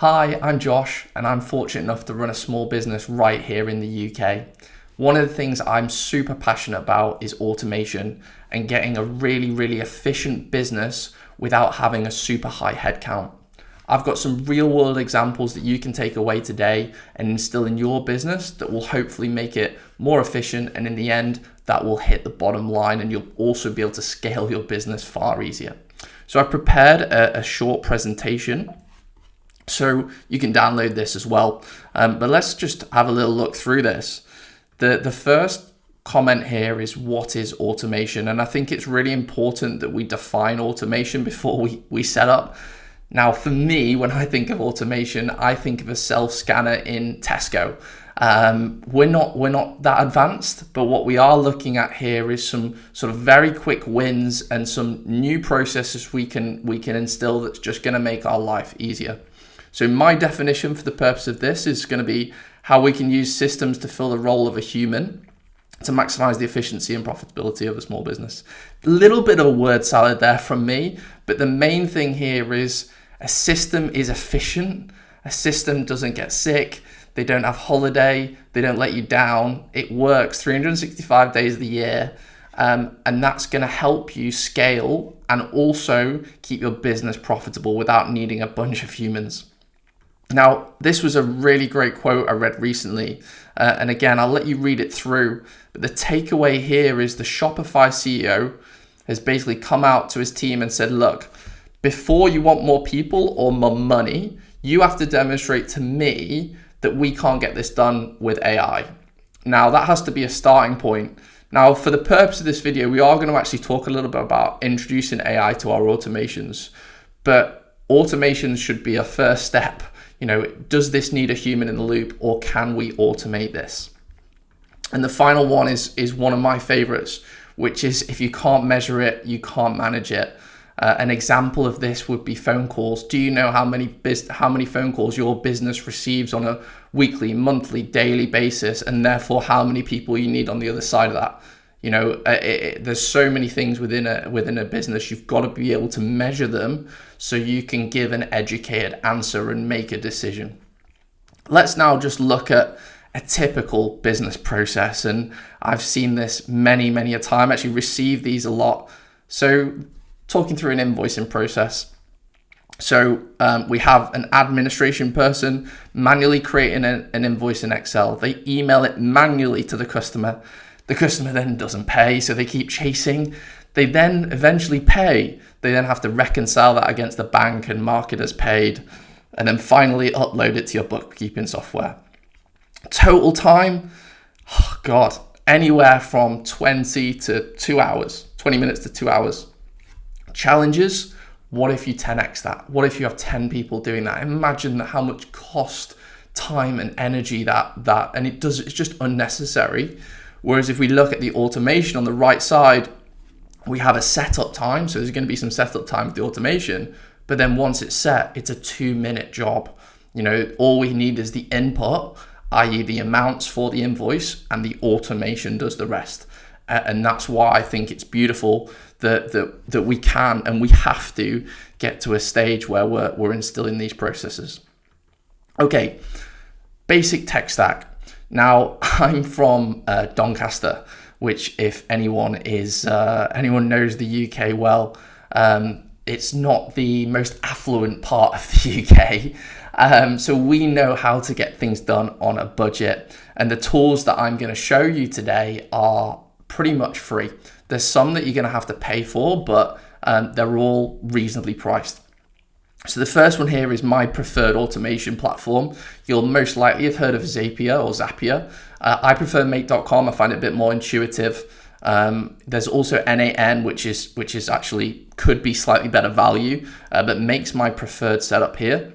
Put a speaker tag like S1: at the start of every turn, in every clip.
S1: Hi, I'm Josh, and I'm fortunate enough to run a small business right here in the UK. One of the things I'm super passionate about is automation and getting a really efficient business without having a super high headcount. I've got some real world examples that you can take away today and instill in your business that will hopefully make it more efficient, and in the end, that will hit the bottom line and you'll also be able to scale your business far easier. So I've prepared a short presentation, so you can download this as well. But let's just have a little look through this. The first comment here is, what is automation? And I think it's really important that we define automation before we set up. Now, for me, when I think of automation, I think of a self-scanner in Tesco. We're not that advanced, but what we are looking at here is some sort of very quick wins and some new processes we can instill that's just going to make our life easier. So my definition for the purpose of this is going to be how we can use systems to fill the role of a human to maximize the efficiency and profitability of a small business. A little bit of a word salad there from me, but the main thing here is a system is efficient. A system doesn't get sick. They don't have holiday. They don't let you down. It works 365 days of the year. And that's going to help you scale and also keep your business profitable without needing a bunch of humans. Now, this was a really great quote I read recently. And again, I'll let you read it through. But the takeaway here is the Shopify CEO has basically come out to his team and said, look, before you want more people or more money, you have to demonstrate to me that we can't get this done with AI. Now, that has to be a starting point. Now, for the purpose of this video, we are going to actually talk a little bit about introducing AI to our automations. But automations should be a first step. Does this need a human in the loop, or can we automate this? And the final one is one of my favorites, which is, if you can't measure it, you can't manage it. An example of this would be phone calls. Do you know how many phone calls your business receives on a weekly, monthly, daily basis, and therefore how many people you need on the other side of that? There's so many things within a business. You've got to be able to measure them so you can give an educated answer and make a decision. Let's now just look at a typical business process, and I've seen this many a time. I actually receive these a lot. So talking through an invoicing process. So we have an administration person manually creating an invoice in Excel. They email it manually to the customer. The customer then doesn't pay, so they keep chasing. They then eventually pay. They then have to reconcile that against the bank and mark it as paid, and then finally upload it to your bookkeeping software. Total time, oh God, anywhere from 20 to 2 hours, 20 minutes to 2 hours. Challenges, what if you 10x that? What if you have 10 people doing that? Imagine how much cost, time, and energy and it's just unnecessary. Whereas if we look at the automation on the right side, we have a setup time. So there's going to be some setup time with the automation, but then once it's set, it's a 2-minute job. All we need is the input, i.e. the amounts for the invoice, and the automation does the rest. And that's why I think it's beautiful that we can and we have to get to a stage where we're instilling these processes. Okay, basic tech stack. Now, I'm from Doncaster, which, if anyone knows the UK well, it's not the most affluent part of the UK. So we know how to get things done on a budget. And the tools that I'm going to show you today are pretty much free. There's some that you're going to have to pay for, but they're all reasonably priced. So the first one here is my preferred automation platform. You'll most likely have heard of Zapier. I prefer Make.com. I find it a bit more intuitive. There's also NAN, which is actually could be slightly better value, but makes my preferred setup here.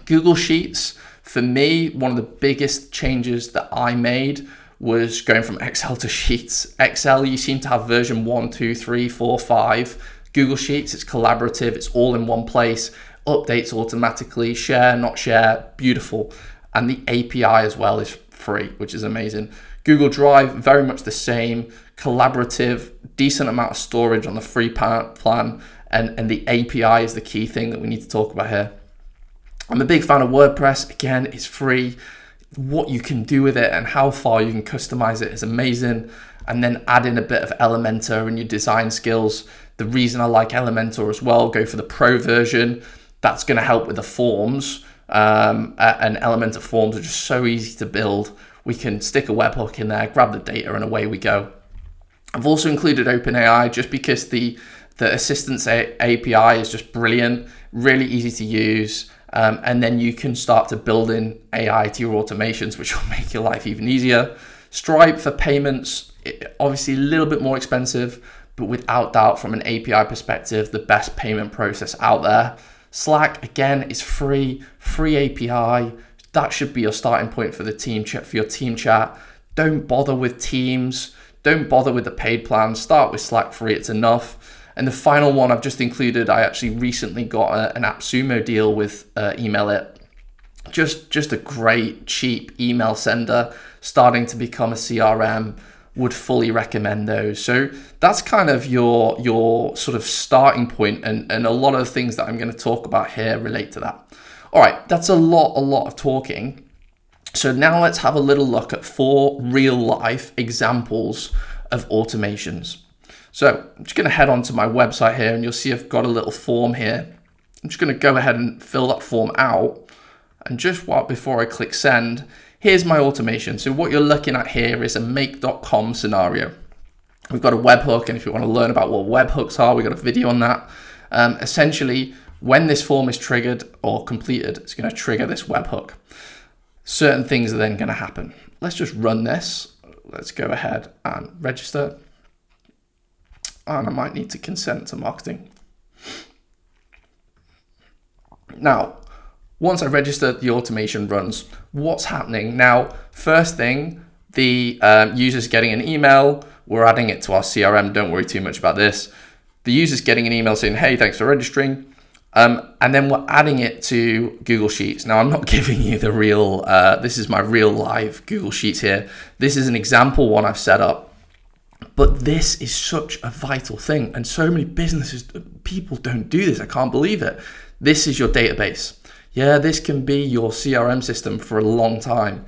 S1: Google Sheets, for me, one of the biggest changes that I made was going from Excel to Sheets. Excel, you seem to have version 1, 2, 3, 4, 5. Google Sheets, it's collaborative, it's all in one place, updates automatically, share, not share, beautiful. And the API as well is free, which is amazing. Google Drive, very much the same, collaborative, decent amount of storage on the free plan, and the API is the key thing that we need to talk about here. I'm a big fan of WordPress. Again, it's free. What you can do with it and how far you can customize it is amazing. And then add in a bit of Elementor and your design skills. The reason I like Elementor as well, go for the pro version. That's going to help with the forms. And Elementor forms are just so easy to build. We can stick a webhook in there, grab the data, and away we go. I've also included OpenAI just because the Assistants API is just brilliant, really easy to use. And then you can start to build in AI to your automations, which will make your life even easier. Stripe for payments, obviously a little bit more expensive, but without doubt from an API perspective, the best payment process out there. Slack, again, is free API. That should be your starting point for the team chat, for your team chat. Don't bother with Teams. Don't bother with the paid plan. Start with Slack free, it's enough. And the final one I've just included, I actually recently got an AppSumo deal with EmailIt. Just a great, cheap email sender, starting to become a CRM. Would fully recommend those. So that's kind of your sort of starting point, and a lot of the things that I'm going to talk about here relate to that. All right, that's a lot of talking. So now let's have a little look at 4 real life examples of automations. So I'm just going to head on to my website here, and you'll see I've got a little form here. I'm just going to go ahead and fill that form out. And just before I click send, here's my automation. So what you're looking at here is a make.com scenario. We've got a webhook, and if you want to learn about what webhooks are, we've got a video on that. Essentially, when this form is triggered or completed, it's going to trigger this webhook. Certain things are then going to happen. Let's just run this. Let's go ahead and register. And I might need to consent to marketing. Now, once I register, the automation runs. What's happening? Now, first thing, the user's getting an email. We're adding it to our CRM. Don't worry too much about this. The user's getting an email saying, hey, thanks for registering. And then we're adding it to Google Sheets. Now, I'm not giving you the real, this is my real live Google Sheets here. This is an example one I've set up. But this is such a vital thing. And so many businesses, people don't do this. I can't believe it. This is your database. Yeah, this can be your CRM system for a long time.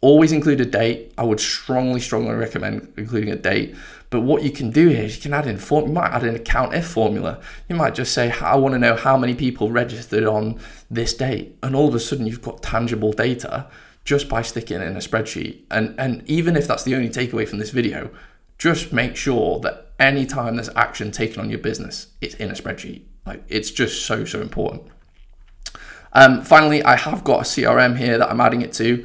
S1: Always include a date. I would strongly recommend including a date. But what you can do here is you can add in form. You might add in a count if formula. You might just say, I want to know how many people registered on this date. And all of a sudden you've got tangible data just by sticking it in a spreadsheet. And even if that's the only takeaway from this video, just make sure that anytime there's action taken on your business, it's in a spreadsheet. Like, it's just so important. Finally, I have got a CRM here that I'm adding it to,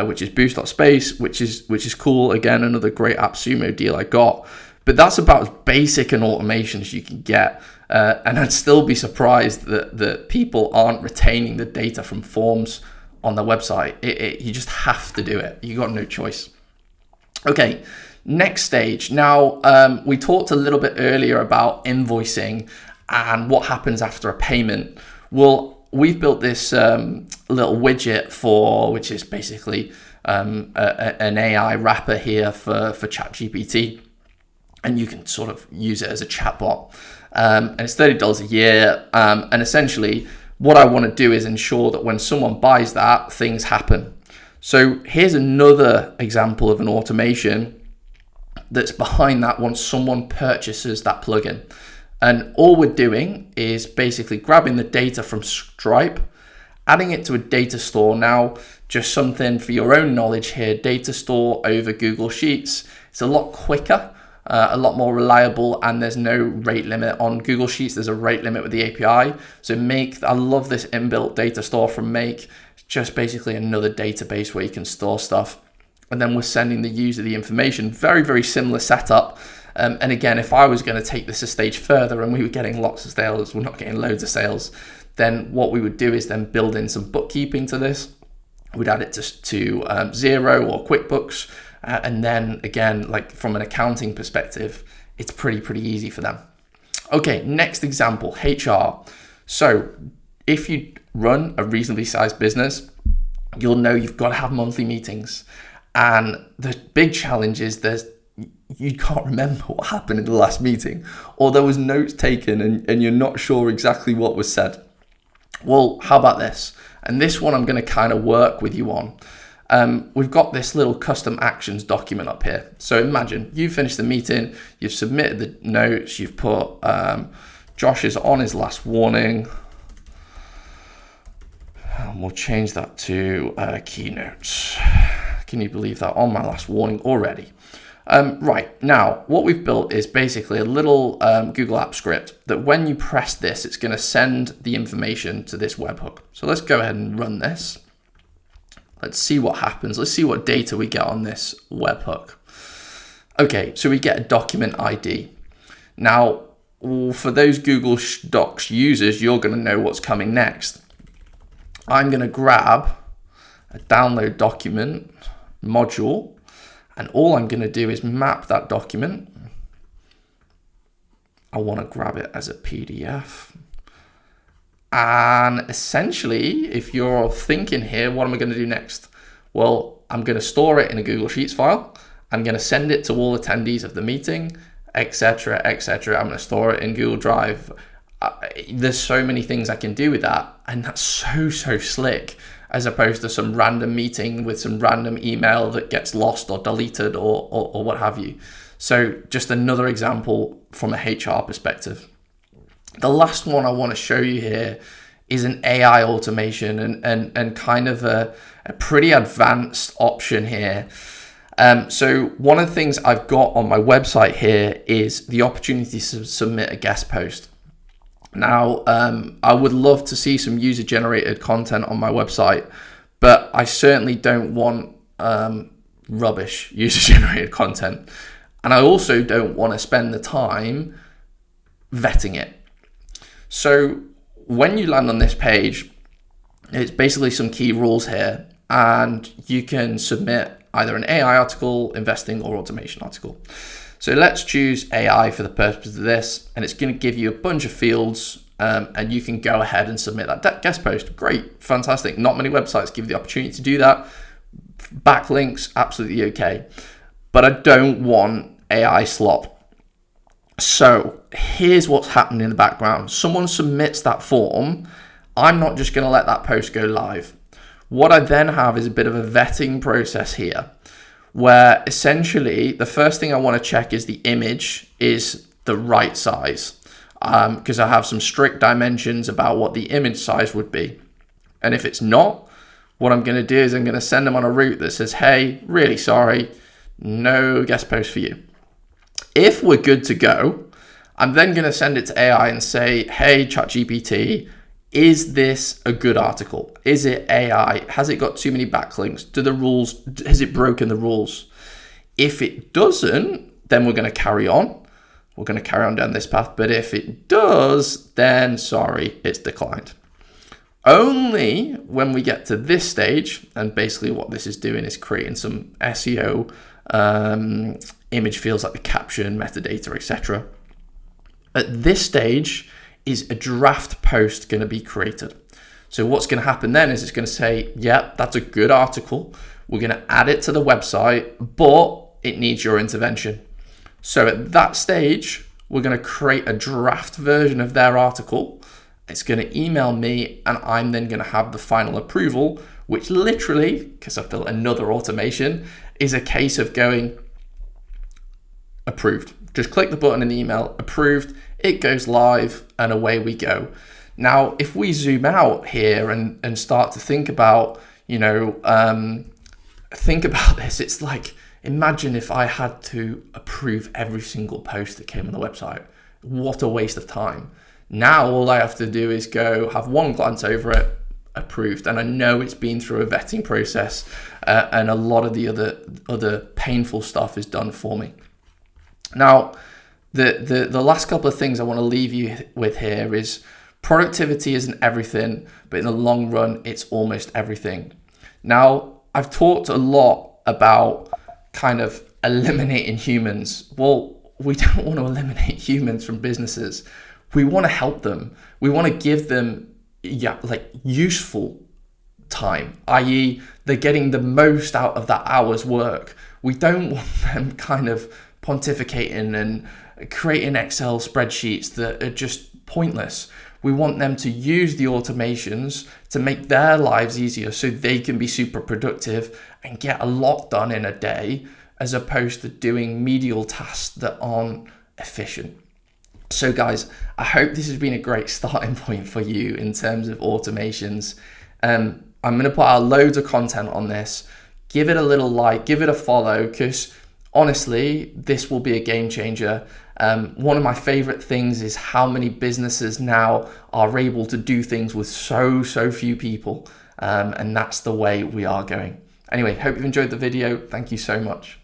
S1: which is Boost.space, which is cool. Again, another great AppSumo deal I got. But that's about as basic an automation as you can get. And I'd still be surprised that people aren't retaining the data from forms on their website. You just have to do it. You got no choice. Okay, next stage. Now, we talked a little bit earlier about invoicing and what happens after a payment. Well, we've built this little widget which is basically an AI wrapper here for ChatGPT, and you can sort of use it as a chatbot. And it's $30 a year. And essentially, what I want to do is ensure that when someone buys that, things happen. So here's another example of an automation that's behind that once someone purchases that plugin. And all we're doing is basically grabbing the data from Stripe, adding it to a data store. Now, just something for your own knowledge here, data store over Google Sheets. It's a lot quicker, a lot more reliable, and there's no rate limit. On Google Sheets, there's a rate limit with the API. So I love this inbuilt data store from Make. It's just basically another database where you can store stuff. And then we're sending the user the information. Very, very similar setup. And again, if I was going to take this a stage further and we were getting lots of sales, we're not getting loads of sales, then what we would do is then build in some bookkeeping to this. We'd add it to Xero or QuickBooks. And then again, like from an accounting perspective, it's pretty easy for them. Okay, next example, HR. So if you run a reasonably sized business, you'll know you've got to have monthly meetings. And the big challenge is you can't remember what happened in the last meeting, or there was notes taken and you're not sure exactly what was said. Well, how about this? And this one I'm going to kind of work with you on. We've got this little custom actions document up here. So imagine you finished the meeting, you've submitted the notes, you've put Josh is on his last warning. And we'll change that to keynotes. Can you believe that? On my last warning already. Right, now what we've built is basically a little Google App script that when you press this, it's going to send the information to this webhook. So let's go ahead and run this. Let's see what happens. Let's see what data we get on this webhook. Okay, so we get a document ID. Now, for those Google Docs users, you're going to know what's coming next. I'm going to grab a download document module, and all I'm going to do is map that document. I want to grab it as a PDF. And essentially, if you're thinking here, what am I going to do next? Well, I'm going to store it in a Google Sheets file. I'm going to send it to all attendees of the meeting, etc., etc. I'm going to store it in Google Drive. There's so many things I can do with that. And that's so slick, as opposed to some random meeting with some random email that gets lost or deleted or what have you. So just another example from a HR perspective. The last one I want to show you here is an AI automation and kind of a pretty advanced option here. So one of the things I've got on my website here is the opportunity to submit a guest post. Now, I would love to see some user-generated content on my website, but I certainly don't want rubbish user-generated content. And I also don't want to spend the time vetting it. So when you land on this page, it's basically some key rules here, and you can submit either an AI article, investing, or automation article. So let's choose AI for the purpose of this, and it's going to give you a bunch of fields, and you can go ahead and submit that guest post. Great, fantastic. Not many websites give you the opportunity to do that. Backlinks, absolutely okay. But I don't want AI slop. So here's what's happening in the background. Someone submits that form. I'm not just going to let that post go live. What I then have is a bit of a vetting process here, where essentially the first thing I want to check is the image is the right size, because I have some strict dimensions about what the image size would be. And if it's not, what I'm going to do is I'm going to send them on a route that says, hey, really sorry, no guest post for you. If we're good to go, I'm then going to send it to AI and say, hey, ChatGPT, is this a good article? Is it AI? Has it got too many backlinks? Has it broken the rules? If it doesn't, then we're going to carry on. We're going to carry on down this path. But if it does, then sorry, it's declined. Only when we get to this stage, and basically what this is doing is creating some SEO image fields like the caption, metadata, etc. At this stage is a draft post going to be created. So what's going to happen then is it's going to say, yeah, that's a good article. We're going to add it to the website, but it needs your intervention. So at that stage, we're going to create a draft version of their article. It's going to email me, and I'm then going to have the final approval, which literally, because I've built another automation, is a case of going approved. Just click the button in the email, approved, it goes live, and away we go. Now, if we zoom out here and start to think about, think about this, it's like, imagine if I had to approve every single post that came on the website. What a waste of time. Now, all I have to do is go have one glance over it, approved, and I know it's been through a vetting process, and a lot of the other painful stuff is done for me. Now, the last couple of things I want to leave you with here is productivity isn't everything, but in the long run, it's almost everything. Now, I've talked a lot about kind of eliminating humans. Well, we don't want to eliminate humans from businesses. We want to help them. We want to give them useful time, i.e. they're getting the most out of that hour's work. We don't want them kind of pontificating and creating Excel spreadsheets that are just pointless. We want them to use the automations to make their lives easier so they can be super productive and get a lot done in a day, as opposed to doing medial tasks that aren't efficient. So guys, I hope this has been a great starting point for you in terms of automations. I'm going to put out loads of content on this. Give it a little like, give it a follow, because honestly, this will be a game changer. One of my favorite things is how many businesses now are able to do things with so few people. And that's the way we are going. Anyway, hope you've enjoyed the video. Thank you so much.